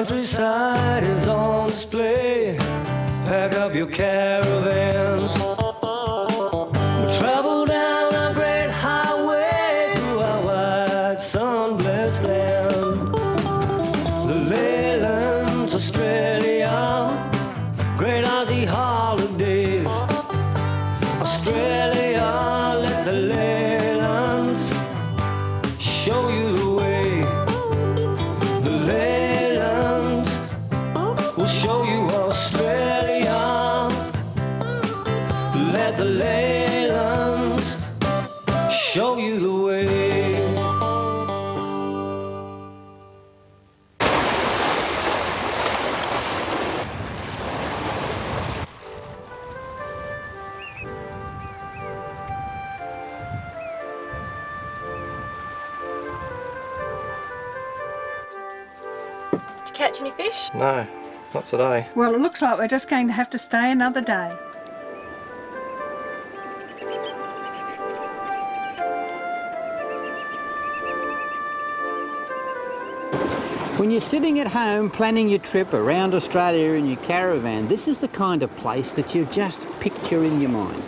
countryside is on display. Pack up your caravans. We'll travel down a great highway through our wide sun-blessed land. The Leylands, Australia, great Aussie holidays. Australia, let the Leylands show you the way. The Leylands will show you Australia. Let the Leylands show you the way. Did you catch any fish? No, not today. Well, it looks like we're just going to have to stay another day. When you're sitting at home planning your trip around Australia in your caravan, this is the kind of place that you just picture in your mind.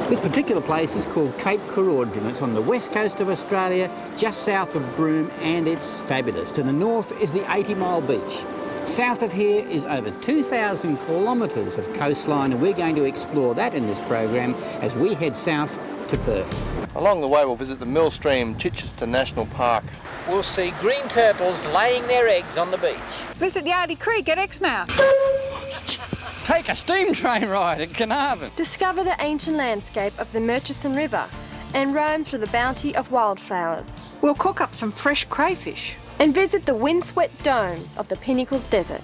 This particular place is called Cape Carordrum. It's on the west coast of Australia, just south of Broome, and it's fabulous. To the north is the 80-mile beach. South of here is over 2,000 kilometres of coastline, and we're going to explore that in this program as we head south to Perth. Along the way we'll visit the Millstream Chichester National Park. We'll see green turtles laying their eggs on the beach. Visit Yardie Creek at Exmouth. Take a steam train ride at Carnarvon. Discover the ancient landscape of the Murchison River and roam through the bounty of wildflowers. We'll cook up some fresh crayfish. And visit the windswept domes of the Pinnacles Desert.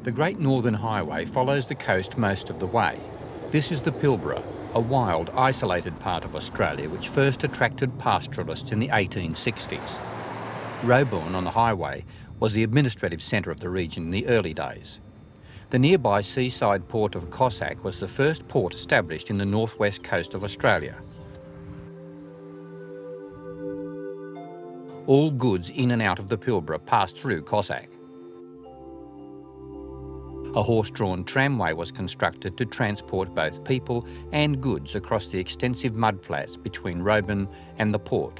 The Great Northern Highway follows the coast most of the way. This is the Pilbara, a wild, isolated part of Australia which first attracted pastoralists in the 1860s. Roebourne on the highway was the administrative centre of the region in the early days. The nearby seaside port of Cossack was the first port established in the northwest coast of Australia. All goods in and out of the Pilbara passed through Cossack. A horse-drawn tramway was constructed to transport both people and goods across the extensive mudflats between Roebourne and the port.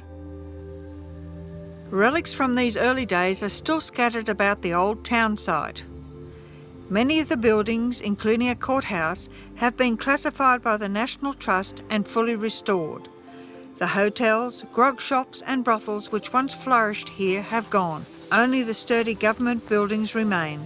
Relics from these early days are still scattered about the old town site. Many of the buildings, including a courthouse, have been classified by the National Trust and fully restored. The hotels, grog shops and brothels which once flourished here have gone. Only the sturdy government buildings remain.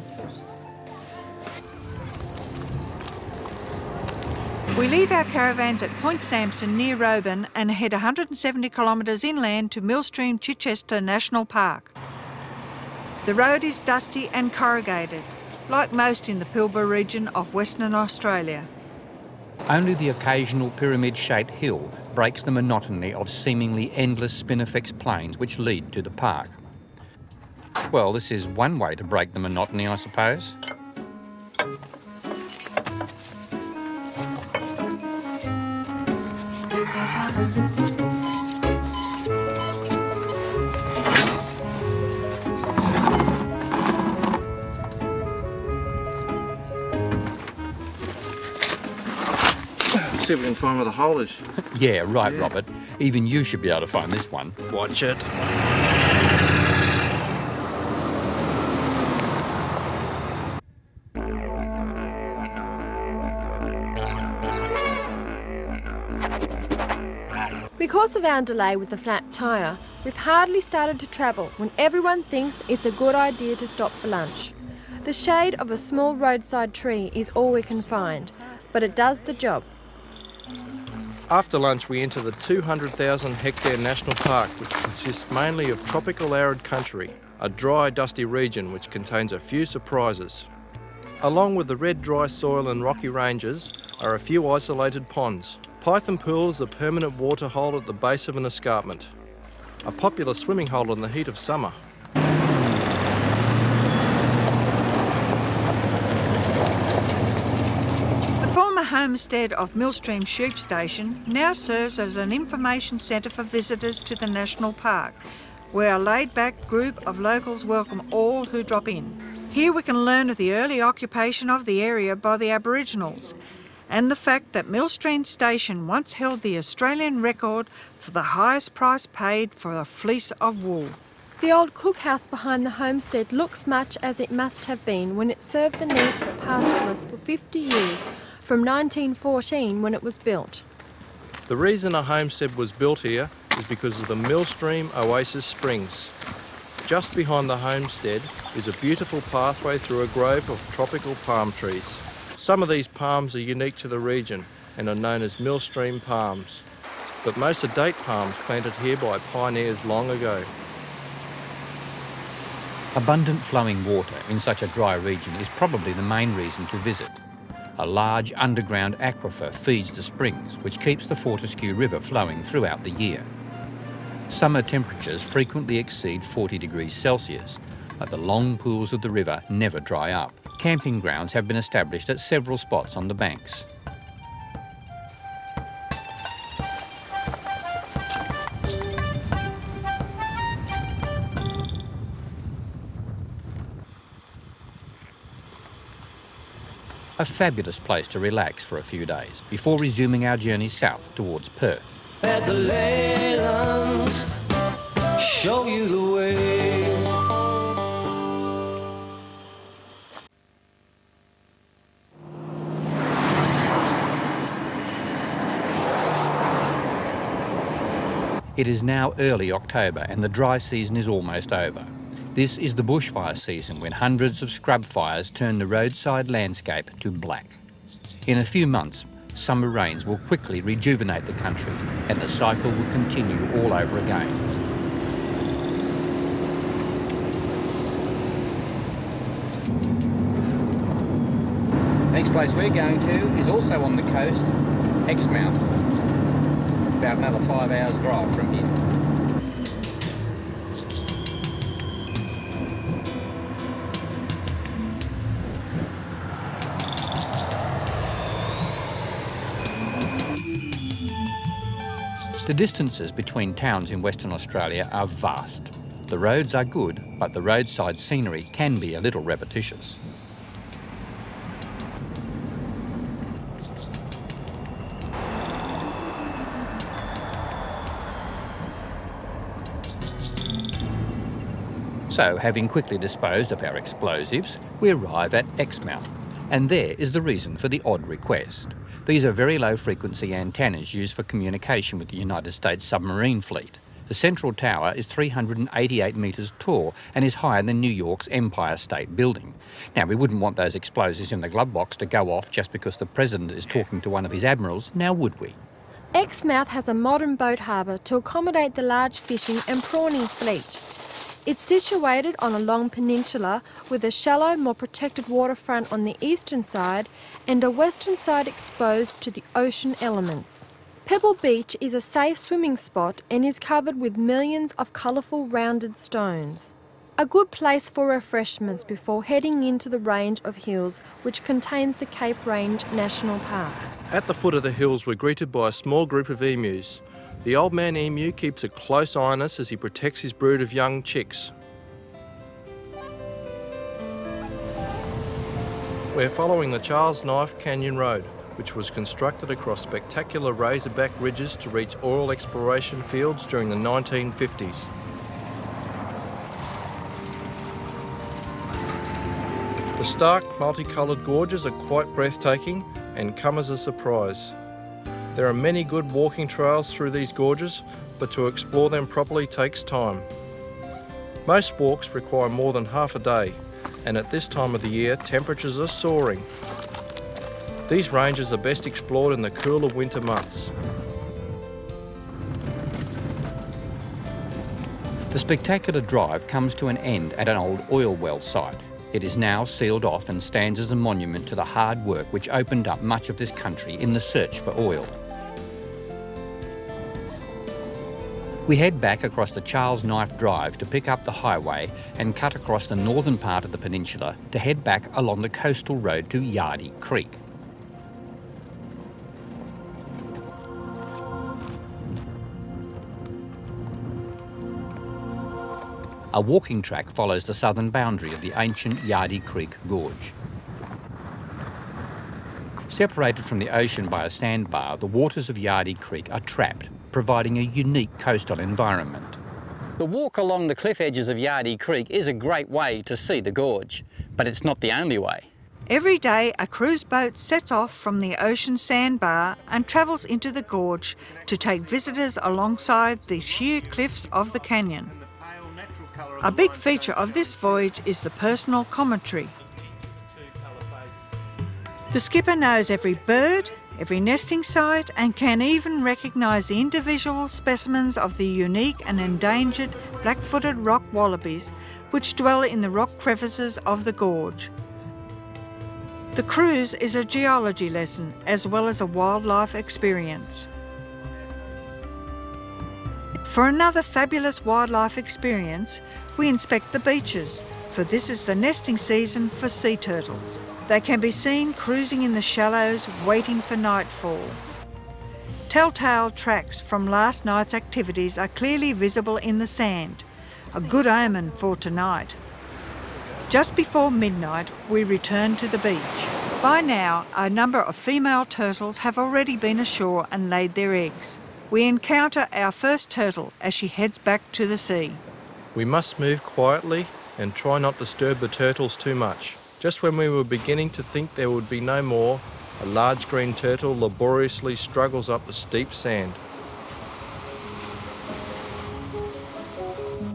We leave our caravans at Point Sampson near Roebourne and head 170 kilometres inland to Millstream Chichester National Park. The road is dusty and corrugated, like most in the Pilbara region of Western Australia. Only the occasional pyramid-shaped hill breaks the monotony of seemingly endless spinifex plains which lead to the park. Well, this is one way to break the monotony, I suppose. See if we can find where the hole is. Yeah, right, yeah. Robert. Even you should be able to find this one. Watch it. Because of our delay with the flat tyre, we've hardly started to travel when everyone thinks it's a good idea to stop for lunch. The shade of a small roadside tree is all we can find, but it does the job. After lunch we enter the 200,000 hectare national park, which consists mainly of tropical arid country, a dry dusty region which contains a few surprises. Along with the red dry soil and rocky ranges are a few isolated ponds. Python Pool is a permanent water hole at the base of an escarpment, a popular swimming hole in the heat of summer. The former home homestead of Millstream Sheep Station now serves as an information centre for visitors to the National Park, where a laid-back group of locals welcome all who drop in. Here we can learn of the early occupation of the area by the Aboriginals and the fact that Millstream Station once held the Australian record for the highest price paid for a fleece of wool. The old cookhouse behind the homestead looks much as it must have been when it served the needs of pastoralists for 50 years, from 1914 when it was built. The reason a homestead was built here is because of the Millstream Oasis Springs. Just behind the homestead is a beautiful pathway through a grove of tropical palm trees. Some of these palms are unique to the region and are known as Millstream palms, but most are date palms planted here by pioneers long ago. Abundant flowing water in such a dry region is probably the main reason to visit. A large underground aquifer feeds the springs, which keeps the Fortescue River flowing throughout the year. Summer temperatures frequently exceed 40 degrees Celsius, but the long pools of the river never dry up. Camping grounds have been established at several spots on the banks. A fabulous place to relax for a few days before resuming our journey south towards Perth. Let the Leylands show you the way. It is now early October and the dry season is almost over. This is the bushfire season when hundreds of scrub fires turn the roadside landscape to black. In a few months, summer rains will quickly rejuvenate the country and the cycle will continue all over again. Next place we're going to is also on the coast, Exmouth. About another 5 hours drive from here. The distances between towns in Western Australia are vast. The roads are good, but the roadside scenery can be a little repetitious. So, having quickly disposed of our explosives, we arrive at Exmouth, and there is the reason for the odd request. These are very low-frequency antennas used for communication with the United States submarine fleet. The central tower is 388 metres tall and is higher than New York's Empire State Building. Now, we wouldn't want those explosives in the glove box to go off just because the President is talking to one of his admirals, now would we? Exmouth has a modern boat harbour to accommodate the large fishing and prawning fleet. It's situated on a long peninsula with a shallow, more protected waterfront on the eastern side and a western side exposed to the ocean elements. Pebble Beach is a safe swimming spot and is covered with millions of colourful rounded stones. A good place for refreshments before heading into the range of hills which contains the Cape Range National Park. At the foot of the hills we're greeted by a small group of emus. The old man emu keeps a close eye on us as he protects his brood of young chicks. We're following the Charles Knife Canyon Road, which was constructed across spectacular razorback ridges to reach oil exploration fields during the 1950s. The stark, multicoloured gorges are quite breathtaking and come as a surprise. There are many good walking trails through these gorges, but to explore them properly takes time. Most walks require more than half a day, and at this time of the year, temperatures are soaring. These ranges are best explored in the cooler winter months. The spectacular drive comes to an end at an old oil well site. It is now sealed off and stands as a monument to the hard work which opened up much of this country in the search for oil. We head back across the Charles Knife Drive to pick up the highway and cut across the northern part of the peninsula to head back along the coastal road to Yardie Creek. A walking track follows the southern boundary of the ancient Yardie Creek Gorge. Separated from the ocean by a sandbar, the waters of Yardie Creek are trapped, providing a unique coastal environment. The walk along the cliff edges of Yardie Creek is a great way to see the gorge, but it's not the only way. Every day, a cruise boat sets off from the ocean sandbar and travels into the gorge to take visitors alongside the sheer cliffs of the canyon. A big feature of this voyage is the personal commentary. The skipper knows every bird, every nesting site, and can even recognise the individual specimens of the unique and endangered black-footed rock wallabies which dwell in the rock crevices of the gorge. The cruise is a geology lesson as well as a wildlife experience. For another fabulous wildlife experience, we inspect the beaches, for this is the nesting season for sea turtles. They can be seen cruising in the shallows, waiting for nightfall. Telltale tracks from last night's activities are clearly visible in the sand, a good omen for tonight. Just before midnight, we return to the beach. By now, a number of female turtles have already been ashore and laid their eggs. We encounter our first turtle as she heads back to the sea. We must move quietly and try not to disturb the turtles too much. Just when we were beginning to think there would be no more, a large green turtle laboriously struggles up the steep sand.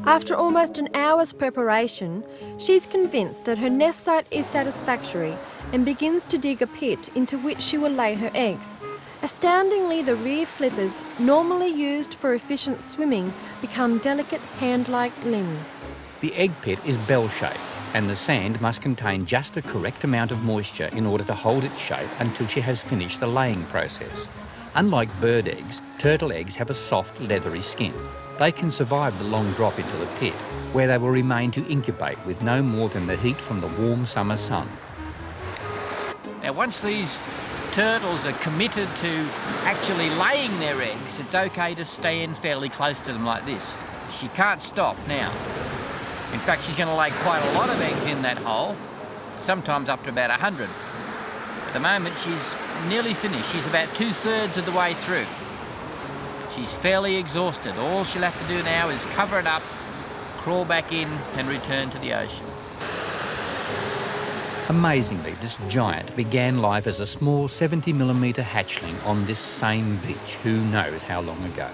After almost an hour's preparation, she's convinced that her nest site is satisfactory and begins to dig a pit into which she will lay her eggs. Astoundingly, the rear flippers, normally used for efficient swimming, become delicate hand-like limbs. The egg pit is bell-shaped, and the sand must contain just the correct amount of moisture in order to hold its shape until she has finished the laying process. Unlike bird eggs, turtle eggs have a soft, leathery skin. They can survive the long drop into the pit, where they will remain to incubate with no more than the heat from the warm summer sun. Now, once these turtles are committed to actually laying their eggs, it's okay to stand fairly close to them like this. She can't stop now. In fact, she's going to lay quite a lot of eggs in that hole, sometimes up to about 100. At the moment, she's nearly finished. She's about 2/3 of the way through. She's fairly exhausted. All she'll have to do now is cover it up, crawl back in and return to the ocean. Amazingly, this giant began life as a small 70mm hatchling on this same beach, who knows how long ago.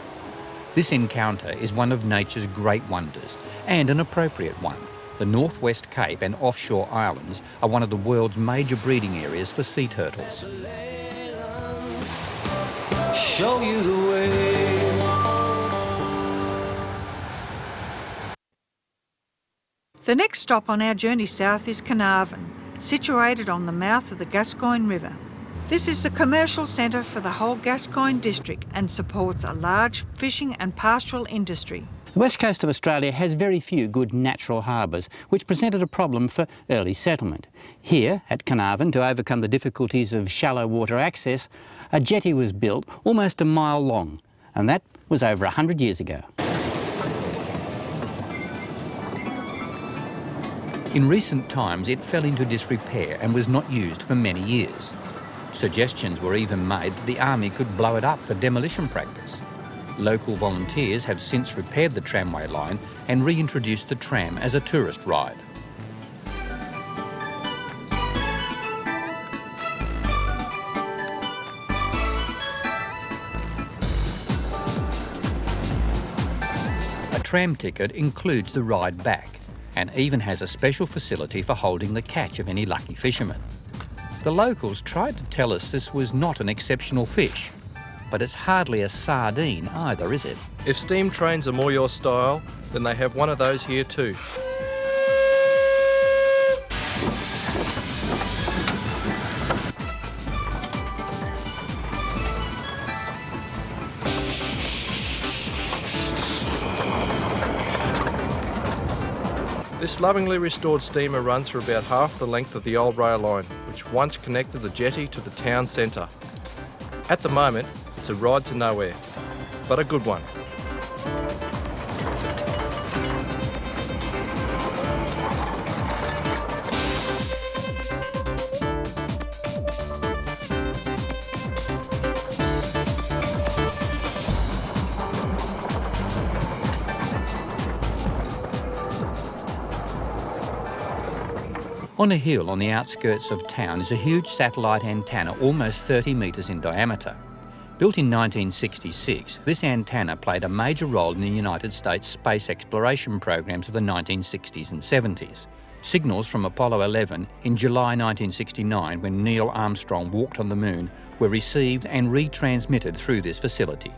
This encounter is one of nature's great wonders, and an appropriate one. The Northwest Cape and offshore islands are one of the world's major breeding areas for sea turtles. Show you the way. The next stop on our journey south is Carnarvon, situated on the mouth of the Gascoyne River. This is the commercial centre for the whole Gascoyne district and supports a large fishing and pastoral industry. The west coast of Australia has very few good natural harbours, which presented a problem for early settlement. Here, at Carnarvon, to overcome the difficulties of shallow water access, a jetty was built almost a mile long, and that was over 100 years ago. In recent times, it fell into disrepair and was not used for many years. Suggestions were even made that the Army could blow it up for demolition practice. Local volunteers have since repaired the tramway line and reintroduced the tram as a tourist ride. A tram ticket includes the ride back and even has a special facility for holding the catch of any lucky fisherman. The locals tried to tell us this was not an exceptional fish, but it's hardly a sardine either, is it? If steam trains are more your style, then they have one of those here too. This lovingly restored steamer runs for about half the length of the old rail line, which once connected the jetty to the town centre. At the moment, it's a ride to nowhere, but a good one. On a hill on the outskirts of town is a huge satellite antenna almost 30 metres in diameter. Built in 1966, this antenna played a major role in the United States space exploration programs of the 1960s and 70s. Signals from Apollo 11 in July 1969, when Neil Armstrong walked on the moon, were received and retransmitted through this facility.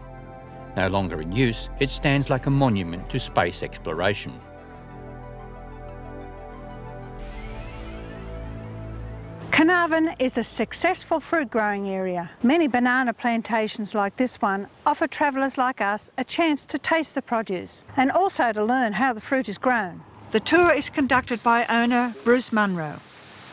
No longer in use, it stands like a monument to space exploration. Carnarvon is a successful fruit growing area. Many banana plantations like this one offer travellers like us a chance to taste the produce and also to learn how the fruit is grown. The tour is conducted by owner Bruce Munro.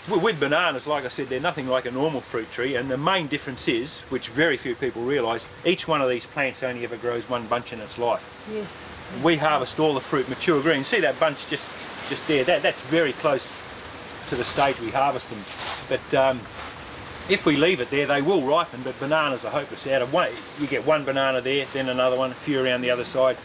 With bananas, like I said, they're nothing like a normal fruit tree, and the main difference is, which very few people realise, each one of these plants only ever grows one bunch in its life. Yes. We harvest all the fruit mature green. See that bunch just there? That's very close to the stage we harvest them. But if we leave it there, they will ripen, but bananas are hopeless. Out of one, you get one banana there, then another one, a few around the other side.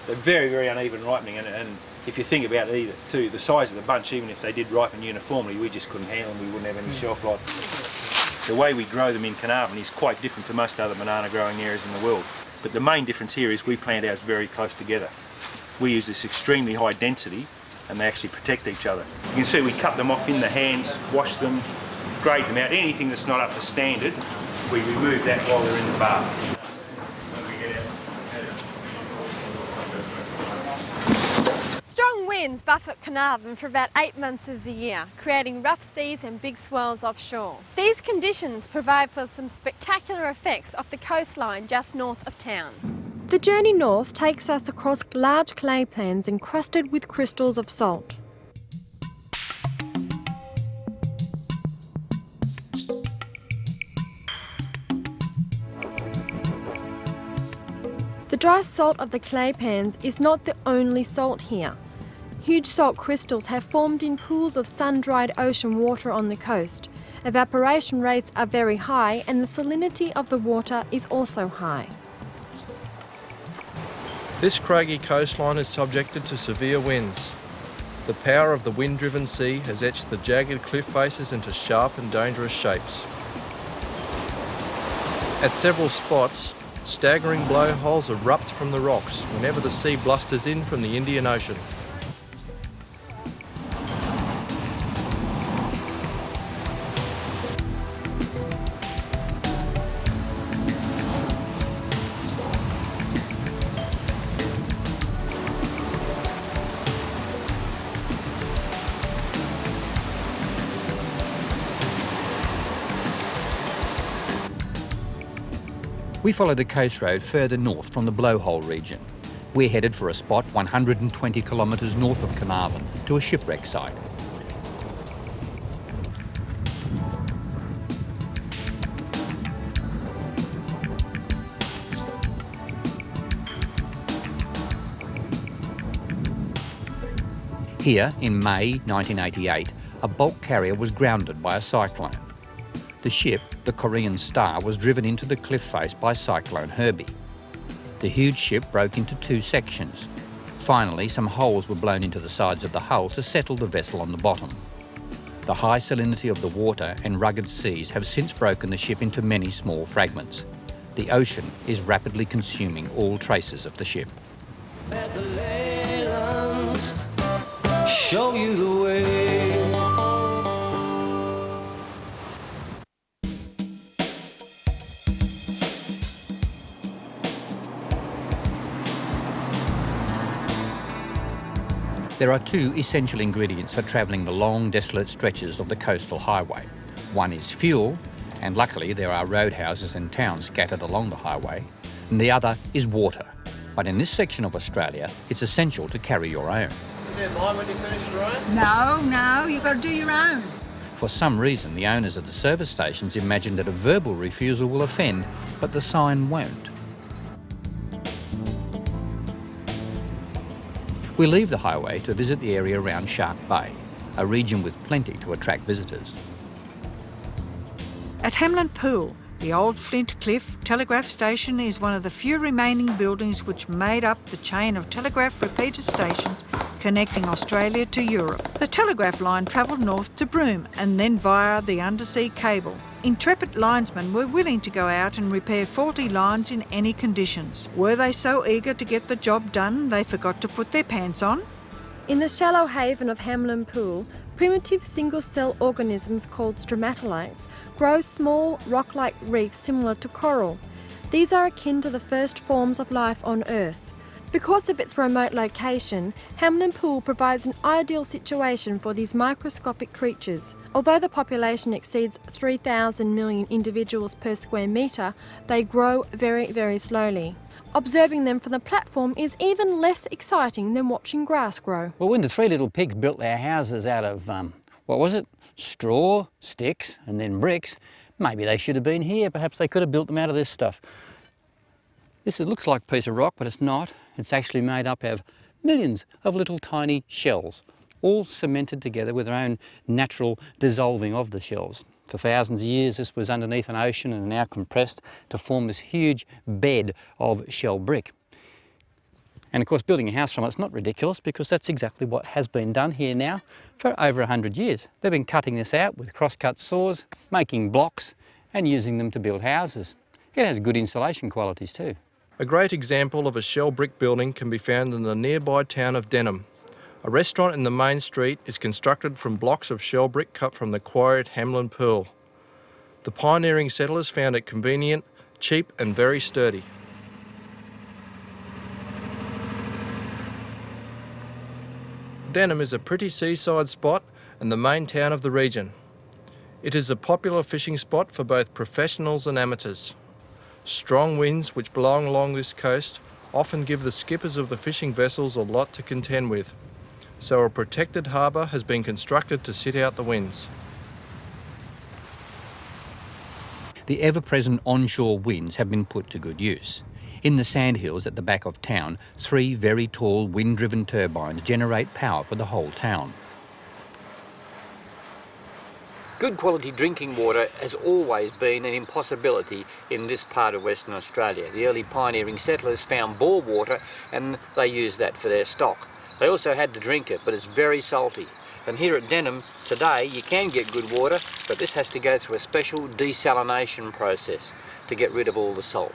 They're very, very uneven ripening, and if you think about it either, too, the size of the bunch, even if they did ripen uniformly, we just couldn't handle them, we wouldn't have any shelf life. The way we grow them in Carnarvon is quite different to most other banana growing areas in the world. But the main difference here is we plant ours very close together. We use this extremely high density, and they actually protect each other. You can see we cut them off in the hands, wash them, grade them out. Anything that's not up to standard, we remove that while they're in the bar. Strong winds buffet Carnarvon for about 8 months of the year, creating rough seas and big swells offshore. These conditions provide for some spectacular effects off the coastline just north of town. The journey north takes us across large clay plains encrusted with crystals of salt. The dry salt of the clay pans is not the only salt here. Huge salt crystals have formed in pools of sun-dried ocean water on the coast. Evaporation rates are very high and the salinity of the water is also high. This craggy coastline is subjected to severe winds. The power of the wind-driven sea has etched the jagged cliff faces into sharp and dangerous shapes. At several spots, staggering blowholes erupt from the rocks whenever the sea blusters in from the Indian Ocean. We follow the coast road further north from the Blowhole region. We're headed for a spot 120 kilometres north of Carnarvon to a shipwreck site. Here, in May 1988, a bulk carrier was grounded by a cyclone. The ship, the Korean Star, was driven into the cliff face by Cyclone Herbie. The huge ship broke into two sections. Finally, some holes were blown into the sides of the hull to settle the vessel on the bottom. The high salinity of the water and rugged seas have since broken the ship into many small fragments. The ocean is rapidly consuming all traces of the ship. Let the Leylands show you the way. There are two essential ingredients for travelling the long, desolate stretches of the coastal highway. One is fuel, and luckily there are roadhouses and towns scattered along the highway, and the other is water. But in this section of Australia, it's essential to carry your own. You don't mind when you finish your own? No, you've got to do your own. For some reason, the owners of the service stations imagine that a verbal refusal will offend, but the sign won't. We leave the highway to visit the area around Shark Bay, a region with plenty to attract visitors. At Hamlin Pool, the old Flint Cliff Telegraph Station is one of the few remaining buildings which made up the chain of telegraph repeater stations connecting Australia to Europe. The telegraph line travelled north to Broome and then via the undersea cable. Intrepid linesmen were willing to go out and repair faulty lines in any conditions. Were they so eager to get the job done they forgot to put their pants on? In the shallow haven of Hamlin Pool, primitive single-cell organisms called stromatolites grow small rock-like reefs similar to coral. These are akin to the first forms of life on Earth. Because of its remote location, Hamlin Pool provides an ideal situation for these microscopic creatures. Although the population exceeds 3,000 million individuals per square metre, they grow very, very slowly. Observing them from the platform is even less exciting than watching grass grow. Well, when the three little pigs built their houses out of, what was it? Straw, sticks, and then bricks, maybe they should have been here. Perhaps they could have built them out of this stuff. This looks like a piece of rock, but it's not. It's actually made up of millions of little tiny shells, all cemented together with their own natural dissolving of the shells. For thousands of years, this was underneath an ocean and now compressed to form this huge bed of shell brick. And of course, building a house from it's not ridiculous, because that's exactly what has been done here now for over 100 years. They've been cutting this out with cross-cut saws, making blocks and using them to build houses. It has good insulation qualities too. A great example of a shell brick building can be found in the nearby town of Denham. A restaurant in the main street is constructed from blocks of shell brick cut from the quarry at Hamlin Pool. The pioneering settlers found it convenient, cheap and very sturdy. Denham is a pretty seaside spot and the main town of the region. It is a popular fishing spot for both professionals and amateurs. Strong winds which blow along this coast often give the skippers of the fishing vessels a lot to contend with. So a protected harbour has been constructed to sit out the winds. The ever-present onshore winds have been put to good use. In the sandhills at the back of town, 3 very tall wind-driven turbines generate power for the whole town. Good quality drinking water has always been an impossibility in this part of Western Australia. The early pioneering settlers found bore water and they used that for their stock. They also had to drink it, but it's very salty. And here at Denham today you can get good water, but this has to go through a special desalination process to get rid of all the salt.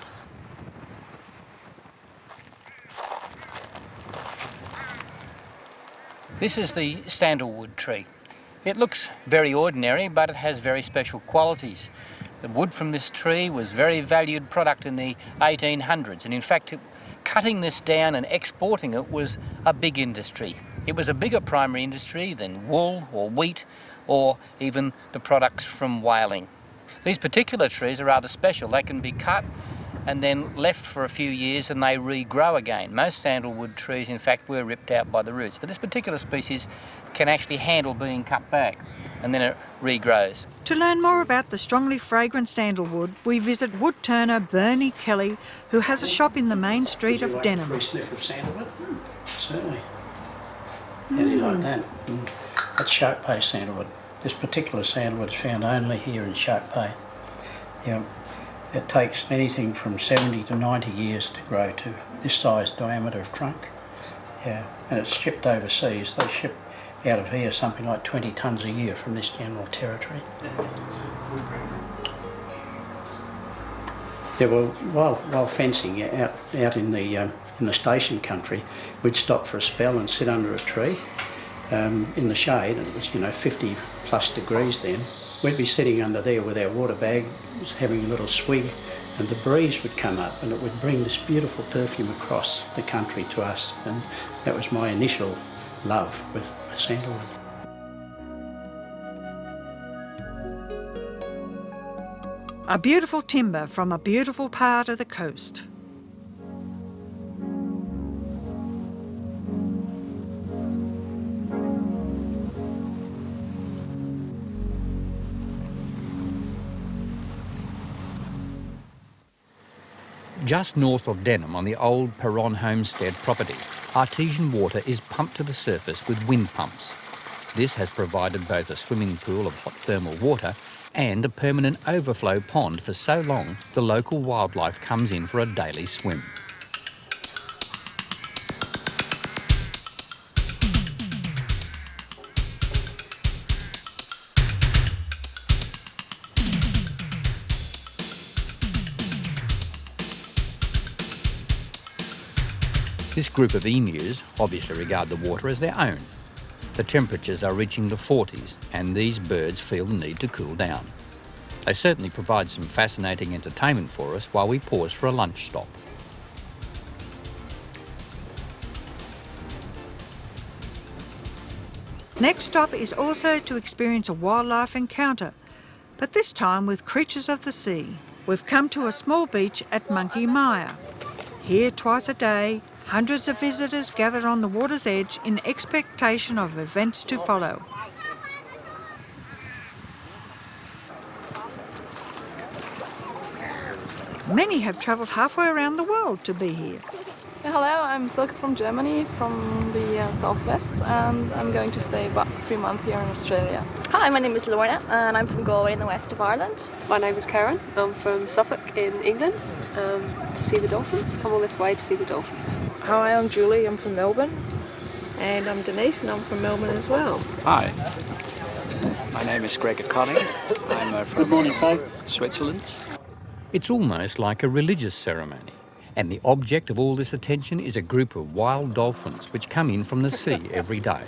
This is the sandalwood tree. It looks very ordinary, but it has very special qualities. The wood from this tree was a very valued product in the 1800s, and in fact cutting this down and exporting it was a big industry. It was a bigger primary industry than wool or wheat or even the products from whaling. These particular trees are rather special. They can be cut and then left for a few years and they regrow again. Most sandalwood trees, in fact, were ripped out by the roots, but this particular species can actually handle being cut back and then it regrows. To learn more about the strongly fragrant sandalwood, we visit wood turner Bernie Kelly, who has a shop in the main street of Denham. Free sniff of sandalwood? Certainly. How do you like that? That's Shark Bay sandalwood. This particular sandalwood is found only here in Shark Bay. Yeah. It takes anything from 70 to 90 years to grow to this size diameter of trunk. Yeah, and it's shipped overseas. They ship out of here something like 20 tonnes a year from this general territory. Yeah, well, while fencing out in the station country, we'd stop for a spell and sit under a tree in the shade, and it was 50 plus degrees then. We'd be sitting under there with our water bag, having a little swig, and the breeze would come up and it would bring this beautiful perfume across the country to us, and that was my initial love with sandalwood. A beautiful timber from a beautiful part of the coast. Just north of Denham, on the old Perron homestead property, artesian water is pumped to the surface with wind pumps. This has provided both a swimming pool of hot thermal water and a permanent overflow pond for so long the local wildlife comes in for a daily swim. This group of emus obviously regard the water as their own. The temperatures are reaching the 40s and these birds feel the need to cool down. They certainly provide some fascinating entertainment for us while we pause for a lunch stop. Next stop is also to experience a wildlife encounter, but this time with creatures of the sea. We've come to a small beach at Monkey Mire. Here twice a day, hundreds of visitors gather on the water's edge in expectation of events to follow. Many have travelled halfway around the world to be here. Hello, I'm Silke from Germany, from the southwest, and I'm going to stay about 3 months here in Australia. Hi, my name is Lorna and I'm from Galway in the west of Ireland. My name is Karen. I'm from Suffolk in England to see the dolphins. Come all this way to see the dolphins. Hi, I'm Julie. I'm from Melbourne. And I'm Denise and I'm from Melbourne as well. Hi, my name is Gregor Conning. I'm from Switzerland. It's almost like a religious ceremony. And the object of all this attention is a group of wild dolphins which come in from the sea every day.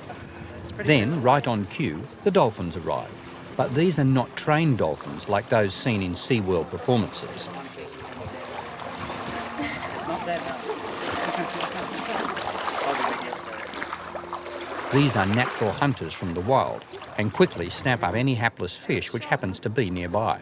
Then, right on cue, the dolphins arrive. But these are not trained dolphins like those seen in SeaWorld performances. These are natural hunters from the wild and quickly snap up any hapless fish which happens to be nearby.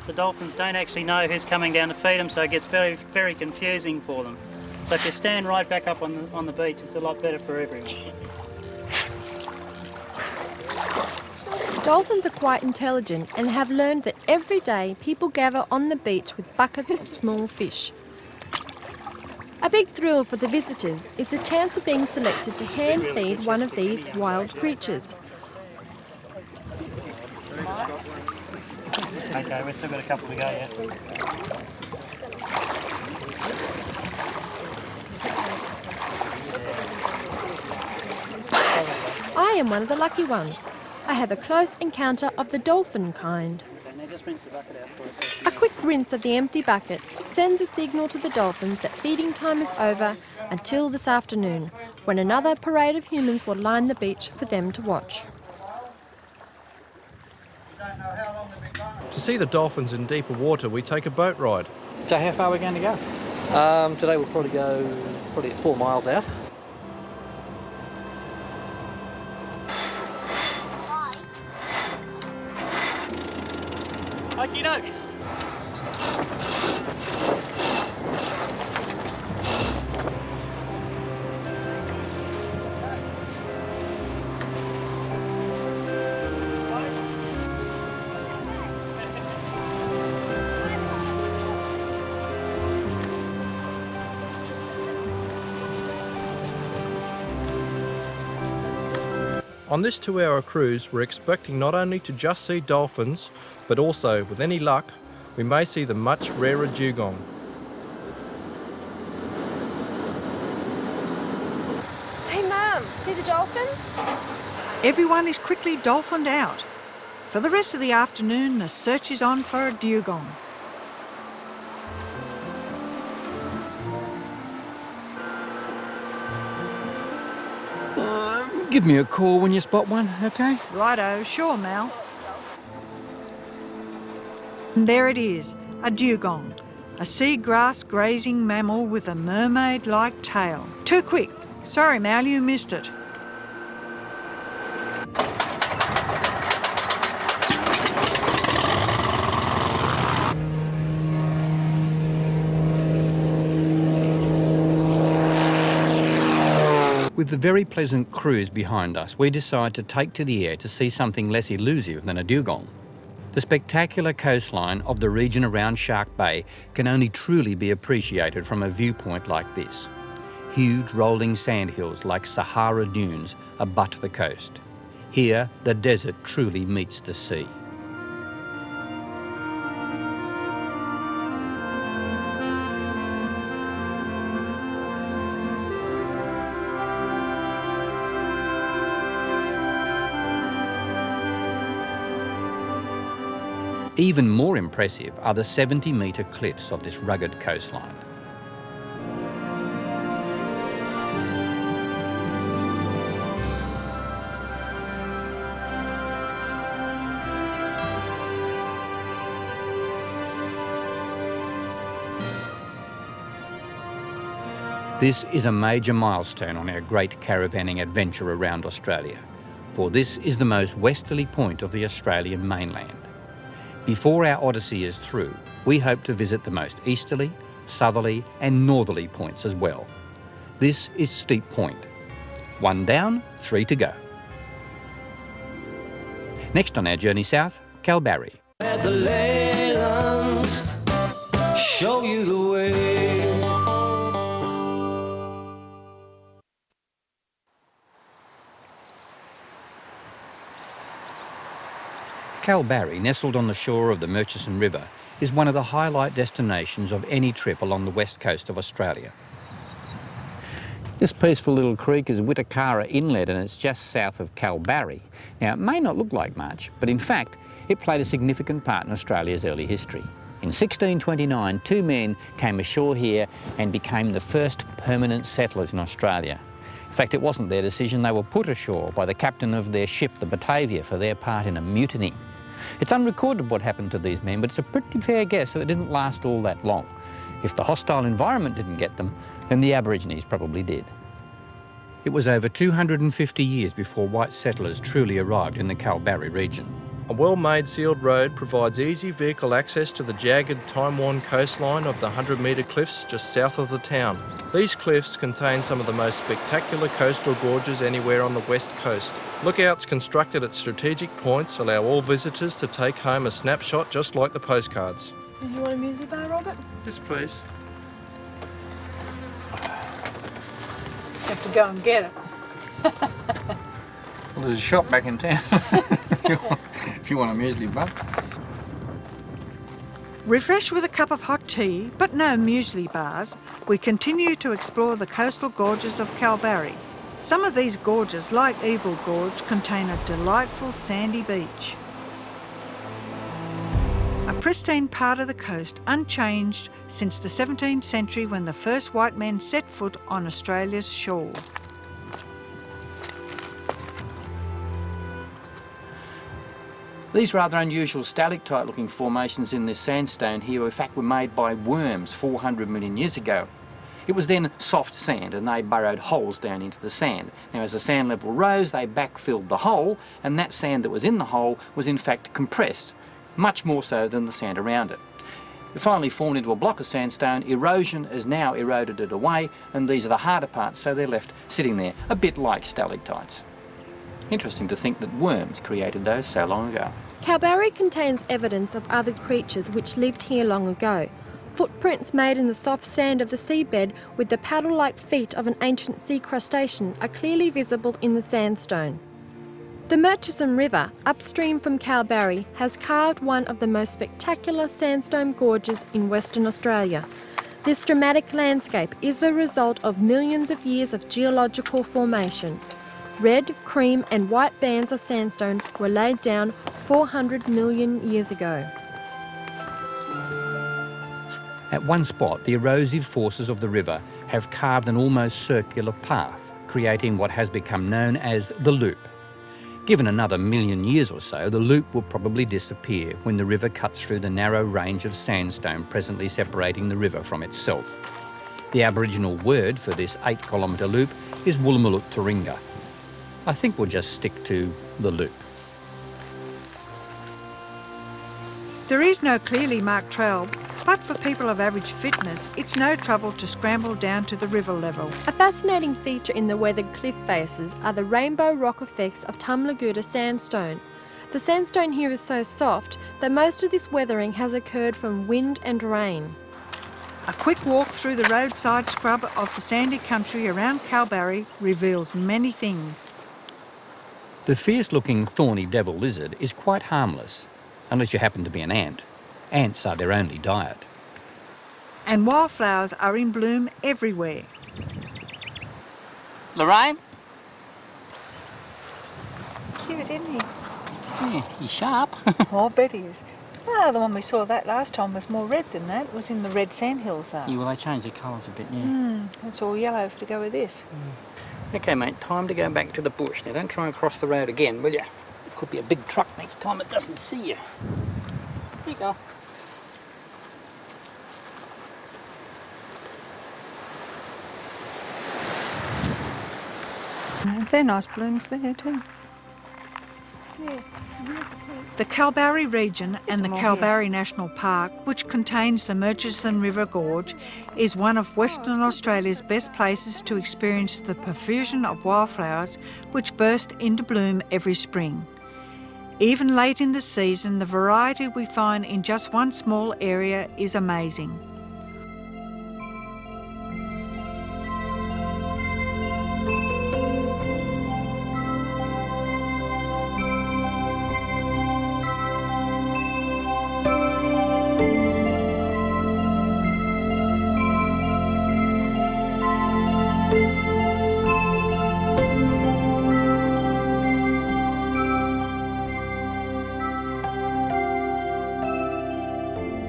The dolphins don't actually know who's coming down to feed them, so it gets very, very confusing for them. So if you stand right back up on the beach, it's a lot better for everyone. Dolphins are quite intelligent and have learned that every day people gather on the beach with buckets of small fish. A big thrill for the visitors is the chance of being selected to hand feed one of these wild creatures. Okay, we've still got a couple to go yet. I am one of the lucky ones. I have a close encounter of the dolphin kind. A quick rinse of the empty bucket sends a signal to the dolphins that feeding time is over until this afternoon, when another parade of humans will line the beach for them to watch. To see the dolphins in deeper water, we take a boat ride. So how far are we going to go? Today we'll probably go 4 miles out. Okie doke. On this 2-hour cruise, we're expecting not only to just see dolphins, but also, with any luck, we may see the much rarer dugong. Hey Mum, see the dolphins? Everyone is quickly dolphined out. For the rest of the afternoon, the search is on for a dugong. Give me a call when you spot one, okay? Righto, sure, Mal. And there it is, a dugong, a seagrass grazing mammal with a mermaid-like tail. Too quick. Sorry, Mal, you missed it. With the very pleasant cruise behind us, we decide to take to the air to see something less elusive than a dugong. The spectacular coastline of the region around Shark Bay can only truly be appreciated from a viewpoint like this. Huge rolling sandhills like Sahara dunes abut the coast. Here, the desert truly meets the sea. Even more impressive are the 70-metre cliffs of this rugged coastline. This is a major milestone on our great caravanning adventure around Australia, for this is the most westerly point of the Australian mainland. Before our odyssey is through, we hope to visit the most easterly, southerly and northerly points as well. This is Steep Point. 1 down, 3 to go. Next on our journey south, Kalbarri. Let the Leylands show you the way. Kalbarri, nestled on the shore of the Murchison River, is one of the highlight destinations of any trip along the west coast of Australia. This peaceful little creek is Wittakara Inlet and it's just south of Kalbarri. Now, it may not look like much, but in fact, it played a significant part in Australia's early history. In 1629, 2 men came ashore here and became the first permanent settlers in Australia. In fact, it wasn't their decision. They were put ashore by the captain of their ship, the Batavia, for their part in a mutiny. It's unrecorded what happened to these men, but it's a pretty fair guess that it didn't last all that long. If the hostile environment didn't get them, then the Aborigines probably did. It was over 250 years before white settlers truly arrived in the Kalbarri region. A well-made sealed road provides easy vehicle access to the jagged, time-worn coastline of the 100-metre cliffs just south of the town. These cliffs contain some of the most spectacular coastal gorges anywhere on the west coast. Lookouts constructed at strategic points allow all visitors to take home a snapshot just like the postcards. Did you want a muesli bar, Robert? Yes, please. You have to go and get it. Well, there's a shop back in town if you want a muesli bar. Refreshed with a cup of hot tea, but no muesli bars, we continue to explore the coastal gorges of Kalbarri. Some of these gorges, like Eagle Gorge, contain a delightful sandy beach. A pristine part of the coast, unchanged since the 17th century when the first white men set foot on Australia's shore. These rather unusual stalactite-looking formations in this sandstone here, in fact, were made by worms 400 million years ago. It was then soft sand and they burrowed holes down into the sand. Now as the sand level rose, they backfilled the hole, and that sand that was in the hole was in fact compressed, much more so than the sand around it. It finally formed into a block of sandstone. Erosion has now eroded it away, and these are the harder parts, so they're left sitting there, a bit like stalactites. Interesting to think that worms created those so long ago. Kalbarri contains evidence of other creatures which lived here long ago. Footprints made in the soft sand of the seabed with the paddle-like feet of an ancient sea crustacean are clearly visible in the sandstone. The Murchison River, upstream from Kalbarri, has carved one of the most spectacular sandstone gorges in Western Australia. This dramatic landscape is the result of millions of years of geological formation. Red, cream and white bands of sandstone were laid down 400 million years ago. At one spot, the erosive forces of the river have carved an almost circular path, creating what has become known as the loop. Given another million years or so, the loop will probably disappear when the river cuts through the narrow range of sandstone presently separating the river from itself. The Aboriginal word for this 8-kilometre loop is Woolloomooluk Turinga. I think we'll just stick to the loop. There is no clearly marked trail, but for people of average fitness, it's no trouble to scramble down to the river level. A fascinating feature in the weathered cliff faces are the rainbow rock effects of Tumlagoota sandstone. The sandstone here is so soft that most of this weathering has occurred from wind and rain. A quick walk through the roadside scrub of the sandy country around Kalbarri reveals many things. The fierce-looking thorny devil lizard is quite harmless, unless you happen to be an ant. Ants are their only diet. And wildflowers are in bloom everywhere. Laraine? Cute, isn't he? Yeah, he's sharp. Oh, I bet he is. Ah, the one we saw that last time was more red than that. It was in the red sandhills though. Yeah, well, they changed their colours a bit, yeah. It's all yellow to go with this. Okay, mate, time to go back to the bush. Now, don't try and cross the road again, will you? It could be a big truck next time it doesn't see you. Here you go. They're nice blooms there too. The Kalbarri region and the Kalbarri National Park, which contains the Murchison River Gorge, is one of Western Australia's best places to experience the profusion of wildflowers which burst into bloom every spring. Even late in the season, the variety we find in just one small area is amazing.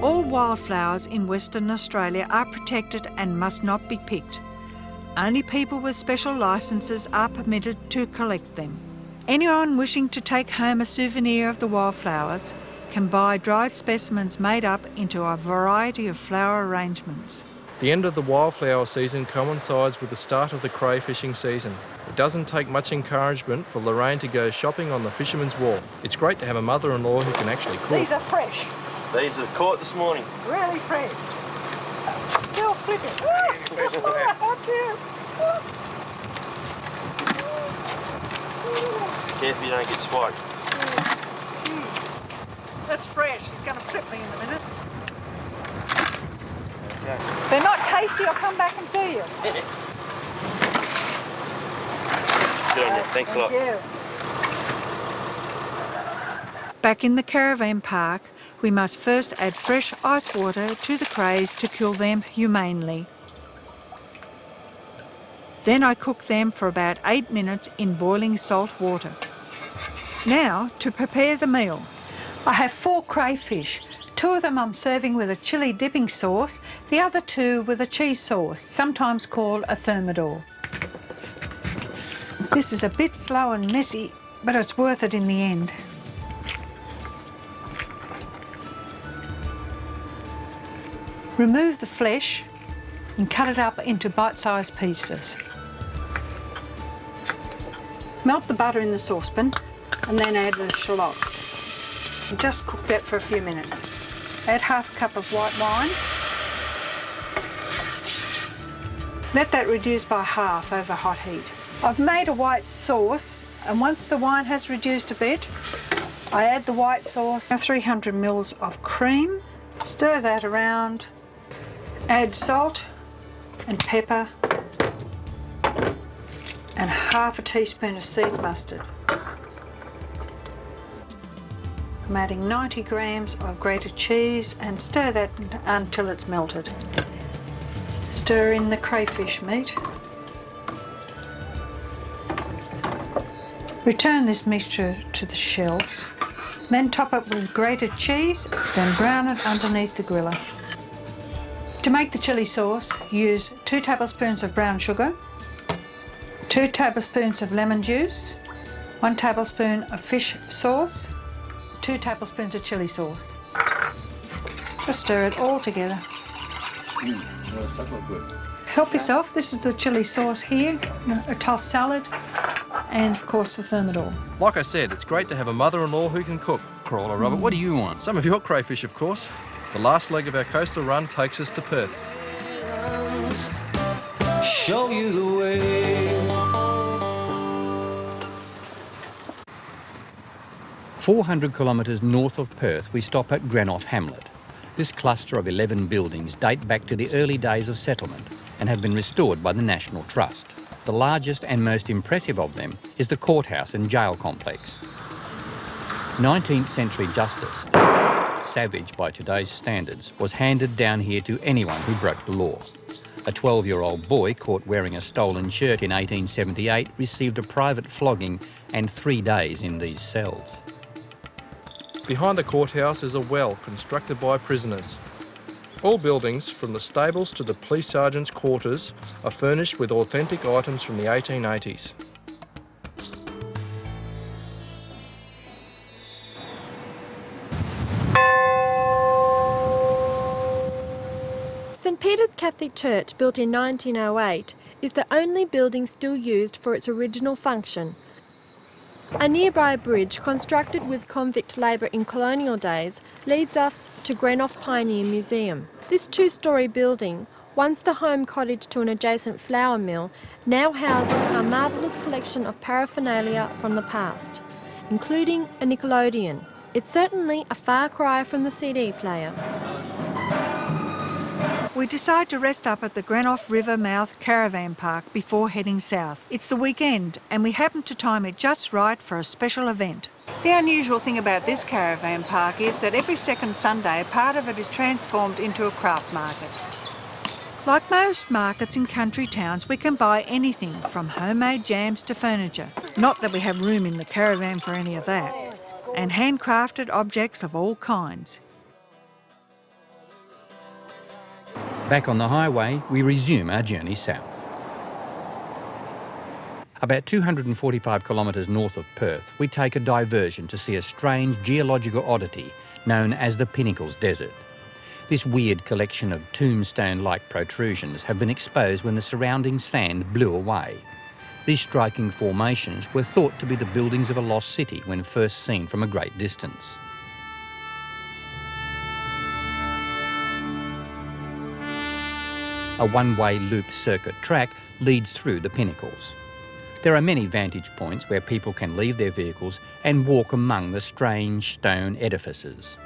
All wildflowers in Western Australia are protected and must not be picked. Only people with special licences are permitted to collect them. Anyone wishing to take home a souvenir of the wildflowers can buy dried specimens made up into a variety of flower arrangements. The end of the wildflower season coincides with the start of the crayfishing season. It doesn't take much encouragement for Laraine to go shopping on the Fisherman's Wharf. It's great to have a mother-in-law who can actually cook. These are fresh. These are caught this morning. Really fresh. Still flipping. Oh dear. Careful you don't get spiked. That's fresh. He's going to flip me in a minute. Okay. If they're not tasty, I'll come back and see you. Good on you. Thanks a lot. Thank you. Back in the caravan park, we must first add fresh ice water to the crays to kill them humanely. Then I cook them for about 8 minutes in boiling salt water. Now, to prepare the meal. I have 4 crayfish. 2 of them I'm serving with a chilli dipping sauce, the other 2 with a cheese sauce, sometimes called a thermidor. This is a bit slow and messy, but it's worth it in the end. Remove the flesh and cut it up into bite-sized pieces. Melt the butter in the saucepan and then add the shallots. Just cook that for a few minutes. Add half a cup of white wine. Let that reduce by half over hot heat. I've made a white sauce, and once the wine has reduced a bit, I add the white sauce, 300 mils of cream, stir that around, add salt and pepper and half a teaspoon of seed mustard. I'm adding 90 grams of grated cheese and stir that until it's melted. Stir in the crayfish meat. Return this mixture to the shells. Then top it with grated cheese, then brown it underneath the griller. To make the chilli sauce, use 2 tablespoons of brown sugar, 2 tablespoons of lemon juice, 1 tablespoon of fish sauce, 2 tablespoons of chilli sauce. Just stir it all together. Help yourself. This is the chilli sauce here, a tossed salad, and of course the thermidor. Like I said, it's great to have a mother-in-law who can cook. Crawler, Robert, what do you want? Some of your crayfish, of course. The last leg of our coastal run takes us to Perth. Show you the way. 400 kilometres north of Perth, we stop at Greenough Hamlet. This cluster of 11 buildings date back to the early days of settlement and have been restored by the National Trust. The largest and most impressive of them is the courthouse and jail complex. 19th century justice, savage by today's standards, was handed down here to anyone who broke the law. A 12-year-old boy caught wearing a stolen shirt in 1878 received a private flogging and 3 days in these cells. Behind the courthouse is a well constructed by prisoners. All buildings, from the stables to the police sergeant's quarters, are furnished with authentic items from the 1880s. St Peter's Catholic Church, built in 1908, is the only building still used for its original function. A nearby bridge, constructed with convict labour in colonial days, leads us to Greenough Pioneer Museum. This two-storey building, once the home cottage to an adjacent flour mill, now houses a marvellous collection of paraphernalia from the past, including a Nickelodeon. It's certainly a far cry from the CD player. We decide to rest up at the Greenough River Mouth Caravan Park before heading south. It's the weekend and we happen to time it just right for a special event. The unusual thing about this caravan park is that every second Sunday part of it is transformed into a craft market. Like most markets in country towns, we can buy anything from homemade jams to furniture. Not that we have room in the caravan for any of that. And handcrafted objects of all kinds. Back on the highway, we resume our journey south. About 245 kilometres north of Perth, we take a diversion to see a strange geological oddity known as the Pinnacles Desert. This weird collection of tombstone-like protrusions have been exposed when the surrounding sand blew away. These striking formations were thought to be the buildings of a lost city when first seen from a great distance. A one-way loop circuit track leads through the pinnacles. There are many vantage points where people can leave their vehicles and walk among the strange stone edifices.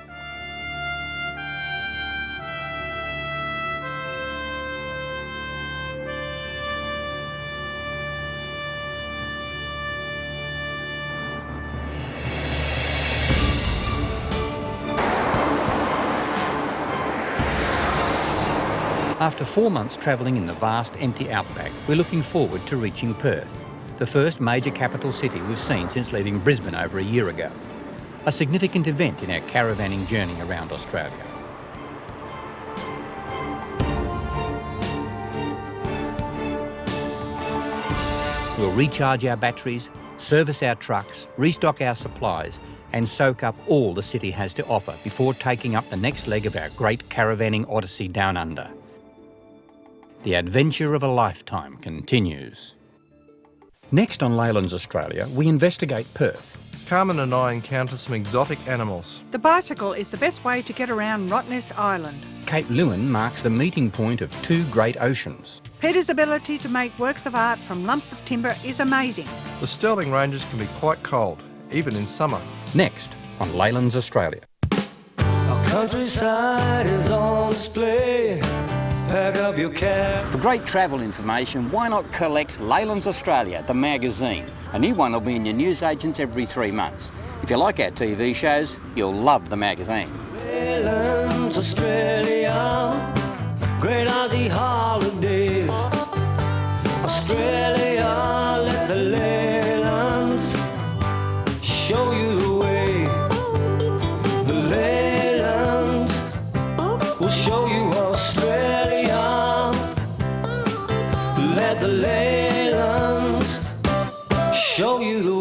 After 4 months travelling in the vast empty outback, we're looking forward to reaching Perth, the first major capital city we've seen since leaving Brisbane over a year ago. A significant event in our caravanning journey around Australia. We'll recharge our batteries, service our trucks, restock our supplies and soak up all the city has to offer before taking up the next leg of our great caravanning odyssey down under. The adventure of a lifetime continues. Next on Leyland's Australia, we investigate Perth. Carmen and I encounter some exotic animals. The bicycle is the best way to get around Rottnest Island. Cape Leeuwin marks the meeting point of two great oceans. Peter's ability to make works of art from lumps of timber is amazing. The Stirling Ranges can be quite cold, even in summer. Next on Leyland's Australia. Our countryside is on display. Pack up your cab. For great travel information, why not collect Leyland's Australia, the magazine? A new one will be in your newsagents every 3 months. If you like our TV shows, you'll love the magazine. Leyland's Australia, great Aussie holidays. Australia, let the Leylands show you the way. The Leylands will show you Australia. Let the Leylands show you the